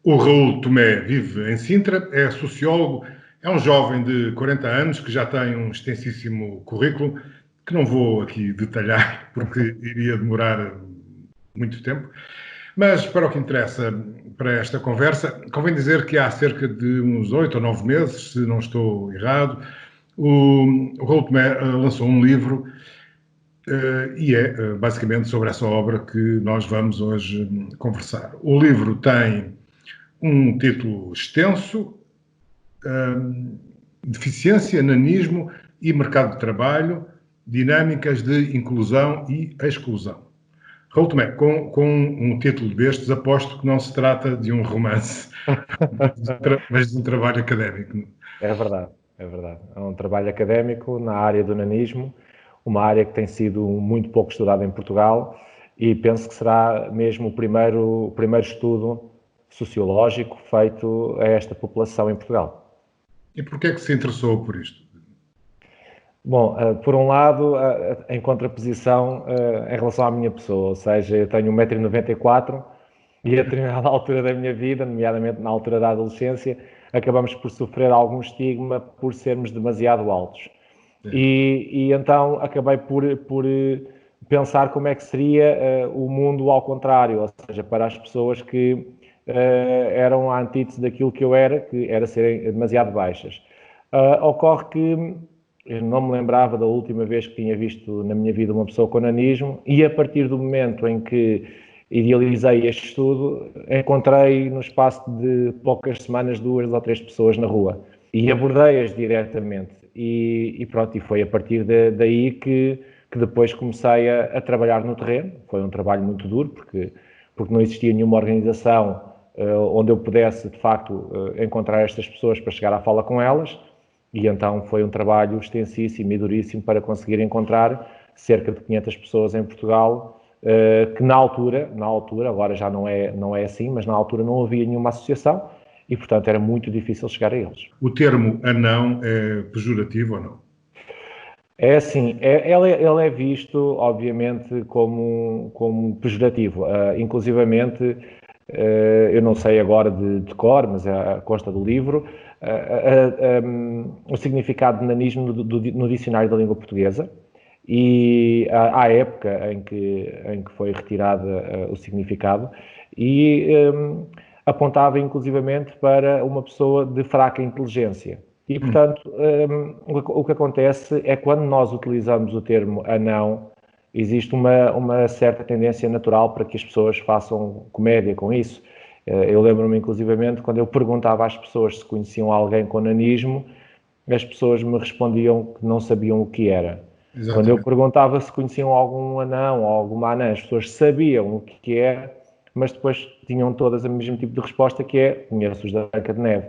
O Raul Tomé vive em Sintra, é sociólogo, é um jovem de 40 anos que já tem um extensíssimo currículo, que não vou aqui detalhar porque iria demorar muito tempo. Mas para o que interessa para esta conversa, convém dizer que há cerca de uns 8 ou 9 meses, se não estou errado, o Raul Tomé lançou um livro e é basicamente sobre essa obra que nós vamos hoje conversar. O livro tem um título extenso, Deficiência, Nanismo e Mercado de Trabalho, Dinâmicas de Inclusão e Exclusão. Raul Tomé, com um título destes, aposto que não se trata de um romance, mas de um trabalho académico. É verdade, é verdade. É um trabalho académico na área do nanismo, uma área que tem sido muito pouco estudada em Portugal e penso que será mesmo o primeiro estudo sociológico feito a esta população em Portugal. E porquê é que se interessou por isto? Bom, por um lado, em contraposição em relação à minha pessoa, ou seja, eu tenho 1,94 m e a determinada altura da minha vida, nomeadamente na altura da adolescência, acabamos por sofrer algum estigma por sermos demasiado altos. E então acabei por pensar como é que seria o mundo ao contrário, ou seja, para as pessoas que eram a antítese daquilo que era serem demasiado baixas. Ocorre que eu não me lembrava da última vez que tinha visto na minha vida uma pessoa com nanismo e a partir do momento em que idealizei este estudo, encontrei no espaço de poucas semanas 2 ou 3 pessoas na rua e abordei-as diretamente e pronto, e foi a partir daí que depois comecei a trabalhar no terreno. Foi um trabalho muito duro porque não existia nenhuma organização onde eu pudesse de facto encontrar estas pessoas para chegar à fala com elas e então foi um trabalho extensíssimo e duríssimo para conseguir encontrar cerca de 500 pessoas em Portugal que na altura, agora já não é assim, mas na altura não havia nenhuma associação e, portanto, era muito difícil chegar a eles. O termo anão é pejorativo ou não? É assim, ele é visto, obviamente, como pejorativo. Inclusivamente, eu não sei agora de cor, mas consta do livro, o significado de nanismo no dicionário da língua portuguesa. E à época em que foi retirado o significado e apontava inclusivamente para uma pessoa de fraca inteligência. E, portanto, o que acontece é que quando nós utilizamos o termo anão, existe uma certa tendência natural para que as pessoas façam comédia com isso. Eu lembro-me, inclusivamente, quando eu perguntava às pessoas se conheciam alguém com nanismo, as pessoas me respondiam que não sabiam o que era. Exatamente. Quando eu perguntava se conheciam algum anão ou alguma anã, as pessoas sabiam o que é, mas depois tinham todas o mesmo tipo de resposta, que é: conheço-os da Branca de Neve.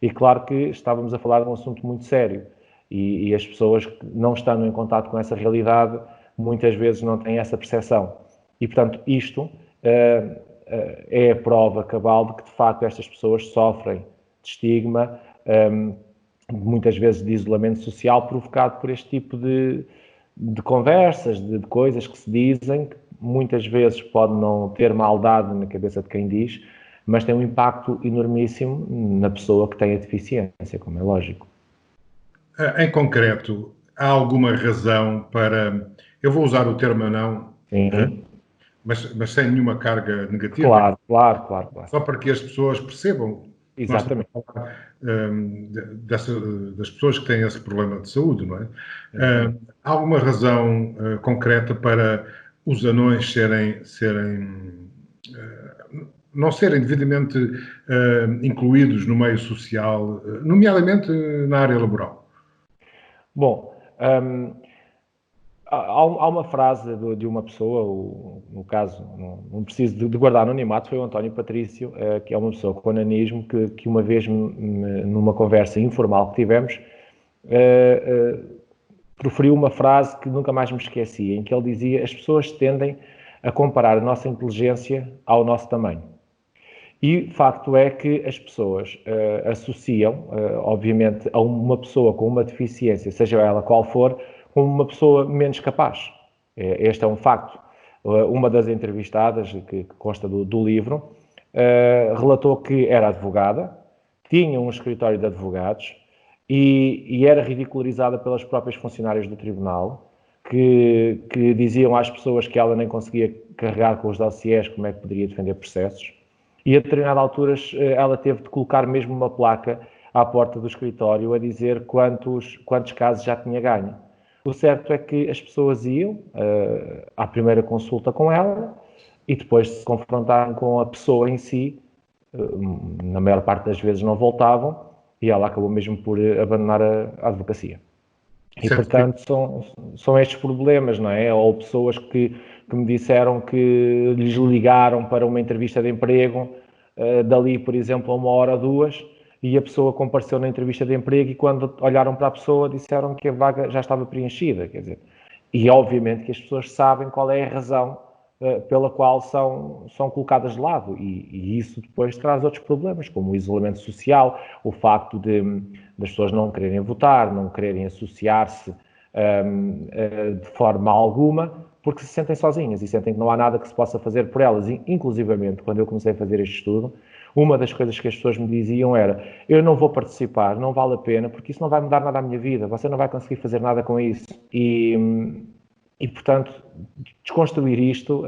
E claro que estávamos a falar de um assunto muito sério e as pessoas que não estando em contato com essa realidade muitas vezes não têm essa percepção. E, portanto, isto é a prova cabal de que, de facto, estas pessoas sofrem de estigma, muitas vezes de isolamento social provocado por este tipo de conversas, de coisas que se dizem, que muitas vezes pode não ter maldade na cabeça de quem diz, mas tem um impacto enormíssimo na pessoa que tem a deficiência, como é lógico. Em concreto, há alguma razão para... Eu vou usar o termo anão, mas sem nenhuma carga negativa. Claro. Só para que as pessoas percebam. Exatamente. Nós estamos a falar das pessoas que têm esse problema de saúde, não é? Há alguma razão concreta para os anões não serem devidamente incluídos no meio social, nomeadamente na área laboral? Bom, há uma frase de uma pessoa, no caso, não preciso de guardar anonimato, foi o António Patrício, que é uma pessoa com nanismo, que uma vez, numa conversa informal que tivemos, proferiu uma frase que nunca mais me esqueci, em que ele dizia: as pessoas tendem a comparar a nossa inteligência ao nosso tamanho. E facto é que as pessoas associam, obviamente, a uma pessoa com uma deficiência, seja ela qual for, como uma pessoa menos capaz. Este é um facto. Uma das entrevistadas, que consta do livro, relatou que era advogada, tinha um escritório de advogados e era ridicularizada pelas próprias funcionárias do tribunal, que diziam às pessoas que ela nem conseguia carregar com os dossiês, como é que poderia defender processos. E a determinadas alturas ela teve de colocar mesmo uma placa à porta do escritório a dizer quantos casos já tinha ganho. O certo é que as pessoas iam à primeira consulta com ela e depois se confrontaram com a pessoa em si, na maior parte das vezes não voltavam e ela acabou mesmo por abandonar a advocacia. E, portanto, são estes problemas, não é? Ou pessoas que me disseram que lhes ligaram para uma entrevista de emprego, dali, por exemplo, a 1 hora ou 2, e a pessoa compareceu na entrevista de emprego e quando olharam para a pessoa disseram que a vaga já estava preenchida, quer dizer. E, obviamente, que as pessoas sabem qual é a razão pela qual são colocadas de lado e isso depois traz outros problemas, como o isolamento social, o facto das pessoas não quererem votar, não quererem associar-se de forma alguma, porque se sentem sozinhas e sentem que não há nada que se possa fazer por elas. Inclusivamente, quando eu comecei a fazer este estudo, uma das coisas que as pessoas me diziam era: eu não vou participar, não vale a pena, porque isso não vai mudar nada à minha vida, você não vai conseguir fazer nada com isso. E portanto, desconstruir isto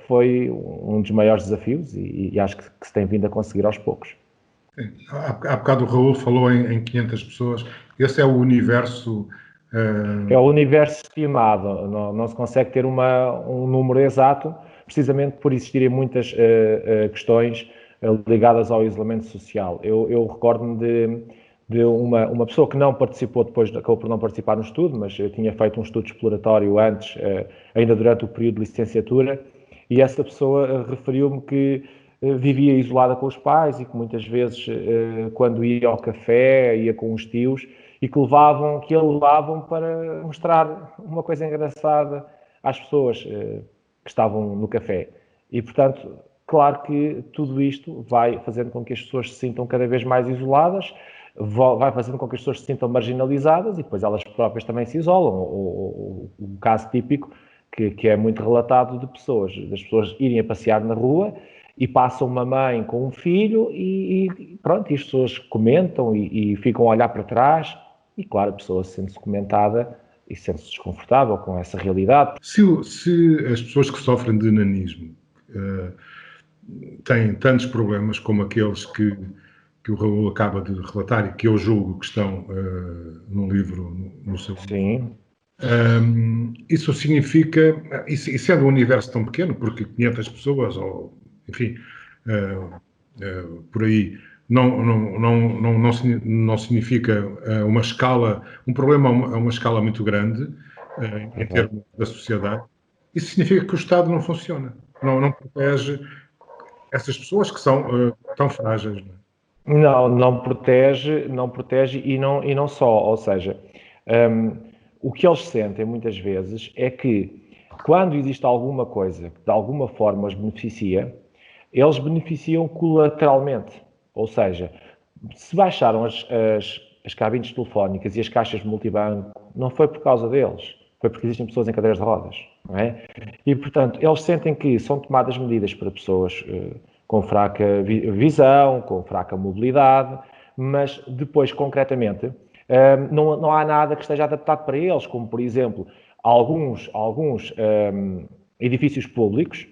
foi um dos maiores desafios e acho que se tem vindo a conseguir aos poucos. Há bocado o Raul falou em 500 pessoas. Esse é o universo... É o universo estimado. Não se consegue ter um número exato, precisamente por existirem muitas questões ligadas ao isolamento social. Eu recordo-me de uma pessoa que não participou, depois acabou por não participar no estudo, mas eu tinha feito um estudo exploratório antes, ainda durante o período de licenciatura, e essa pessoa referiu-me que vivia isolada com os pais e que muitas vezes, quando ia ao café, ia com os tios, e que a levavam para mostrar uma coisa engraçada às pessoas que estavam no café. E, portanto, claro que tudo isto vai fazendo com que as pessoas se sintam cada vez mais isoladas, vai fazendo com que as pessoas se sintam marginalizadas e depois elas próprias também se isolam. O caso típico que é muito relatado das pessoas irem a passear na rua e passam uma mãe com um filho e pronto, e as pessoas comentam e ficam a olhar para trás e claro, a pessoa sente-se comentada e sente-se desconfortável com essa realidade. Se as pessoas que sofrem de nanismo têm tantos problemas como aqueles que o Raul acaba de relatar e que eu julgo que estão no livro, no seu livro. Sim. Isso significa, e sendo um universo tão pequeno, porque 500 pessoas, ou enfim, por aí, não significa uma escala, um problema a uma escala muito grande em termos da sociedade. Isso significa que o Estado não funciona, não protege essas pessoas que são tão frágeis. Não protege e não só, ou seja, o que eles sentem muitas vezes é que quando existe alguma coisa que de alguma forma os beneficia, eles beneficiam colateralmente, ou seja, se baixaram as cabines telefónicas e as caixas de multibanco, não foi por causa deles, foi porque existem pessoas em cadeiras de rodas, não é? E, portanto, eles sentem que são tomadas medidas para pessoas com fraca visão, com fraca mobilidade, mas depois, concretamente, não há nada que esteja adaptado para eles, como, por exemplo, alguns edifícios públicos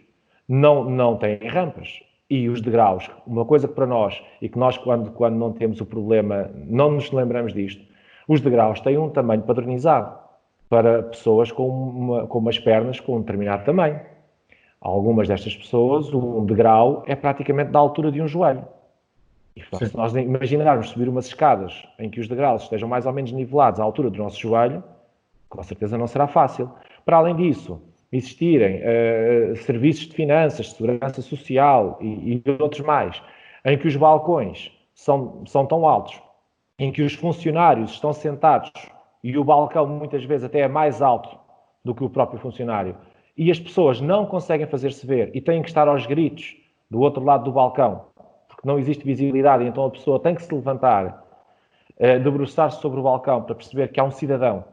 não têm rampas. E os degraus, uma coisa que para nós, e que nós quando não temos o problema, não nos lembramos disto, os degraus têm um tamanho padronizado para pessoas com umas pernas com um determinado tamanho. Algumas destas pessoas, um degrau é praticamente da altura de um joelho. E, se nós imaginarmos subir umas escadas em que os degraus estejam mais ou menos nivelados à altura do nosso joelho, com certeza não será fácil. Para além disso, existirem serviços de finanças, de segurança social e outros mais, em que os balcões são tão altos, em que os funcionários estão sentados e o balcão muitas vezes até é mais alto do que o próprio funcionário, e as pessoas não conseguem fazer-se ver e têm que estar aos gritos do outro lado do balcão, porque não existe visibilidade, e então a pessoa tem que se levantar, debruçar-se sobre o balcão para perceber que há um cidadão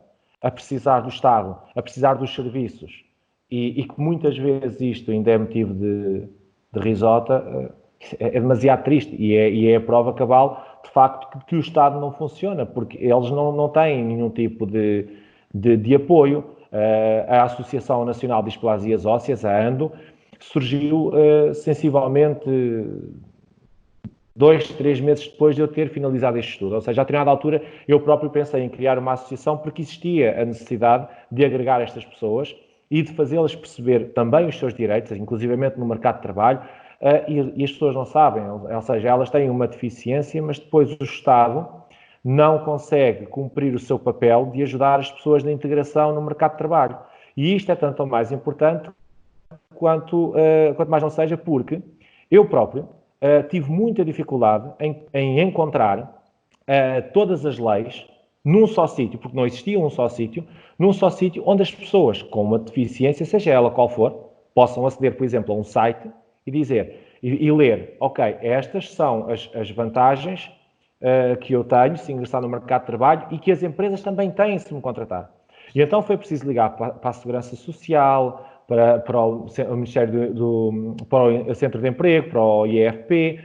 a precisar do Estado, a precisar dos serviços, e que muitas vezes isto ainda é motivo de risota, é demasiado triste e é a prova cabal, de facto, que o Estado não funciona, porque eles não têm nenhum tipo de apoio. A Associação Nacional de Displasias Ósseas, a ANDO, surgiu sensivelmente 2, 3 meses depois de eu ter finalizado este estudo. Ou seja, a determinada altura eu próprio pensei em criar uma associação porque existia a necessidade de agregar estas pessoas e de fazê-las perceber também os seus direitos, inclusivamente no mercado de trabalho, e as pessoas não sabem, ou seja, elas têm uma deficiência, mas depois o Estado não consegue cumprir o seu papel de ajudar as pessoas na integração no mercado de trabalho. E isto é tanto ou mais importante quanto mais não seja, porque eu próprio tive muita dificuldade em encontrar todas as leis num só sítio, porque não existia um só sítio, num só sítio onde as pessoas com uma deficiência, seja ela qual for, possam aceder, por exemplo, a um site e dizer, e ler, ok, estas são as vantagens que eu tenho se ingressar no mercado de trabalho e que as empresas também têm se me contratar. E então foi preciso ligar para a Segurança Social, para o Ministério para o Centro de Emprego, para o IEFP,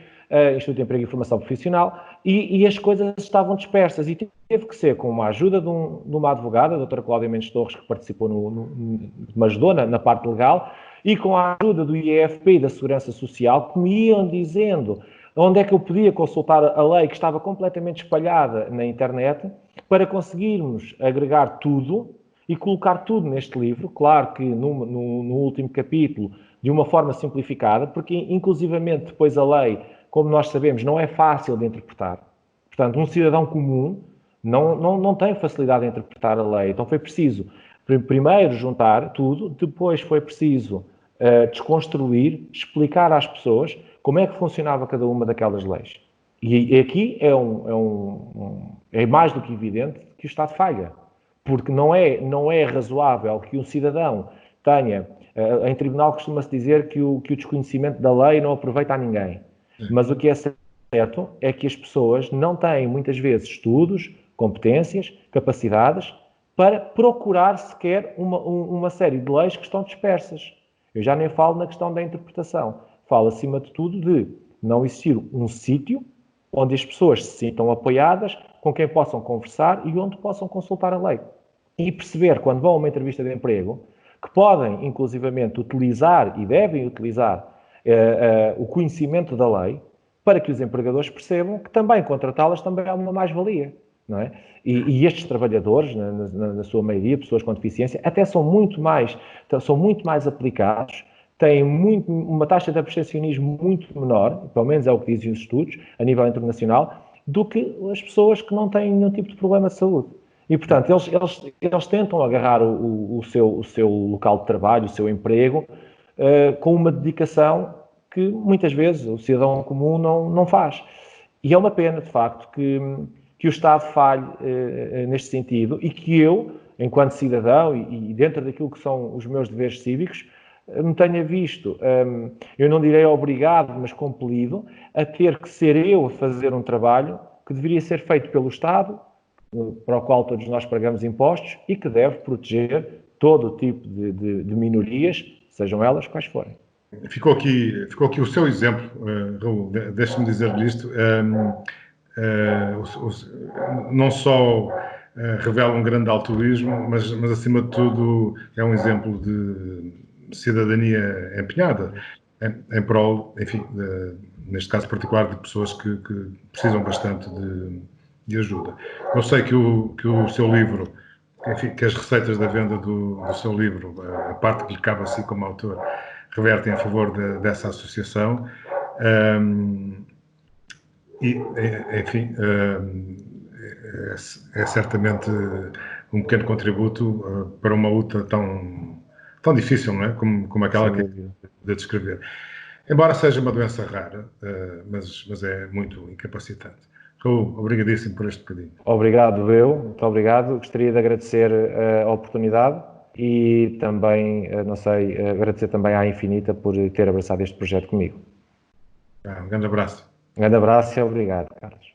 Instituto de Emprego e Formação Profissional, e as coisas estavam dispersas e teve que ser com a ajuda de uma advogada, a doutora Cláudia Mendes Torres, que participou, me ajudou na parte legal, e com a ajuda do IEFP e da Segurança Social, que me iam dizendo onde é que eu podia consultar a lei que estava completamente espalhada na internet, para conseguirmos agregar tudo e colocar tudo neste livro, claro que no último capítulo, de uma forma simplificada, porque inclusivamente depois a lei, como nós sabemos, não é fácil de interpretar. Portanto, um cidadão comum não tem facilidade de interpretar a lei. Então foi preciso, primeiro, juntar tudo, depois foi preciso desconstruir, explicar às pessoas como é que funcionava cada uma daquelas leis. E aqui é mais do que evidente que o Estado falha. Porque não é razoável que um cidadão tenha... Em tribunal costuma-se dizer que o desconhecimento da lei não aproveita a ninguém. Mas o que é certo é que as pessoas não têm, muitas vezes, estudos, competências, capacidades para procurar sequer uma série de leis que estão dispersas. Eu já nem falo na questão da interpretação. Falo, acima de tudo, de não existir um sítio onde as pessoas se sintam apoiadas, com quem possam conversar e onde possam consultar a lei. E perceber, quando vão a uma entrevista de emprego, que podem, inclusivamente, utilizar e devem utilizar o conhecimento da lei para que os empregadores percebam que também contratá-las também é uma mais-valia. Não é? E estes trabalhadores, na sua maioria, pessoas com deficiência, até são muito mais aplicados, têm uma taxa de abstencionismo muito menor, pelo menos é o que dizem os estudos, a nível internacional, do que as pessoas que não têm nenhum tipo de problema de saúde. E, portanto, eles tentam agarrar o seu local de trabalho, o seu emprego, com uma dedicação que, muitas vezes, o cidadão comum não faz. E é uma pena, de facto, que o Estado falhe neste sentido e que eu, enquanto cidadão e dentro daquilo que são os meus deveres cívicos, me tenha visto, eu não direi obrigado, mas compelido, a ter que ser eu a fazer um trabalho que deveria ser feito pelo Estado, para o qual todos nós pagamos impostos e que deve proteger todo o tipo de minorias, sejam elas quais forem. Ficou aqui o seu exemplo, Raul, deixe-me dizer-lhe isto, não só revela um grande altruísmo, mas acima de tudo é um exemplo de cidadania empenhada em prol, enfim, neste caso particular, de pessoas que precisam bastante de ajuda. Eu sei que o seu livro, enfim, que as receitas da venda do seu livro, a parte que lhe cabe a si como autor, revertem a favor dessa associação. E, enfim, é certamente um pequeno contributo para uma luta tão difícil, não é? Como aquela que de descrever. Embora seja uma doença rara, mas é muito incapacitante. Raul, obrigadíssimo por este bocadinho. Obrigado, muito obrigado. Gostaria de agradecer a oportunidade e também, agradecer também à Infinita por ter abraçado este projeto comigo. Um grande abraço. Um grande abraço e obrigado, Carlos.